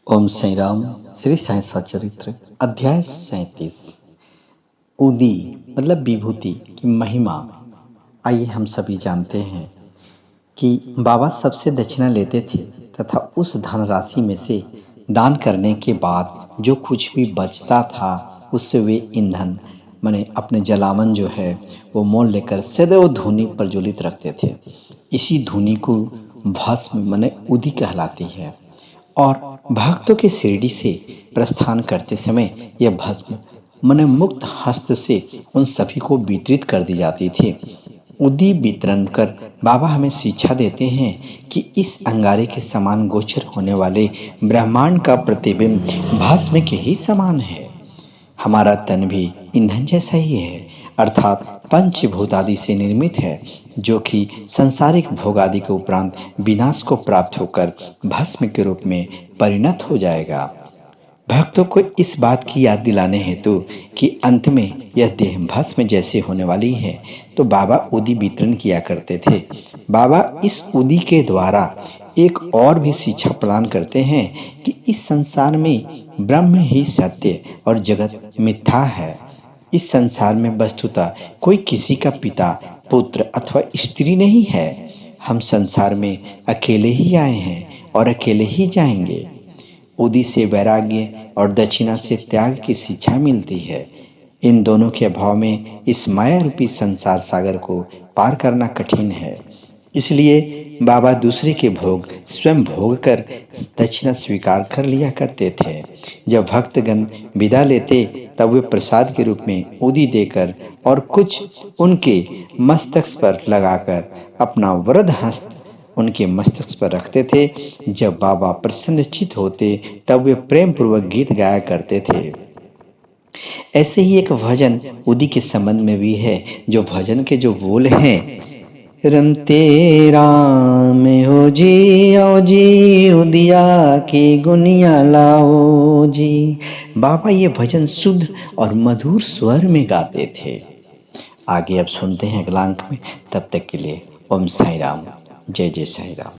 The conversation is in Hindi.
ओम साई राम। श्री साई सचरित्र अध्याय 37। उदी मतलब विभूति की महिमा। आइए हम सभी जानते हैं कि बाबा सबसे दक्षिणा लेते थे तथा उस धनराशि में से दान करने के बाद जो कुछ भी बचता था उससे वे ईंधन माने अपने जलावन जो है वो मोल लेकर सदैव धूनी प्रज्वलित रखते थे। इसी धूनी को भस्म माने उदी कहलाती है और भक्तों के शिरडी से प्रस्थान करते समय यह भस्म मन मुक्त हस्त से उन सभी को वितरित कर दी जाती थी। उदी वितरण कर बाबा हमें शिक्षा देते हैं कि इस अंगारे के समान गोचर होने वाले ब्रह्मांड का प्रतिबिंब भस्म के ही समान है। हमारा तन भी ईंधन जैसा ही है, अर्थात पंचभूत आदि से निर्मित है, जो कि सांसारिक भोग आदि के उपरांत विनाश को प्राप्त होकर भस्म के रूप में परिणत हो जाएगा। भक्तों को इस बात की याद दिलाने हेतु कि अंत में यह देह भस्म जैसे होने वाली है, तो बाबा उदी वितरण किया करते थे। बाबा इस उदी के द्वारा एक और भी शिक्षा प्रदान करते हैं कि इस संसार में ब्रह्म ही सत्य और जगत मिथ्या है। इस संसार में वस्तुतः कोई किसी का पिता, पुत्र अथवा स्त्री नहीं है। हम संसार में अकेले ही आए हैं और अकेले ही जाएंगे। उदी से वैराग्य और दक्षिणा से त्याग की शिक्षा मिलती है। इन दोनों के अभाव में इस माया रूपी संसार सागर को पार करना कठिन है। इसलिए बाबा दूसरे के भोग स्वयं भोग कर दक्षिणा स्वीकार कर लिया करते थे। जब भक्तगण विदा लेते तब वे प्रसाद के रूप में उदी देकर और कुछ उनके मस्तक पर लगाकर अपना वरद हस्त उनके मस्तक पर रखते थे। जब बाबा प्रसन्नचित्त होते तब वे प्रेम पूर्वक गीत गाया करते थे। ऐसे ही एक भजन उदी के संबंध में भी है, जो भजन के जो बोल हैं, रमते राम हो जी आओ जी उदिया की गुनिया लाओ जी। बाबा ये भजन शुद्ध और मधुर स्वर में गाते थे। आगे अब सुनते हैं अगला अंक में। तब तक के लिए ओम साई राम। जय जय साई राम।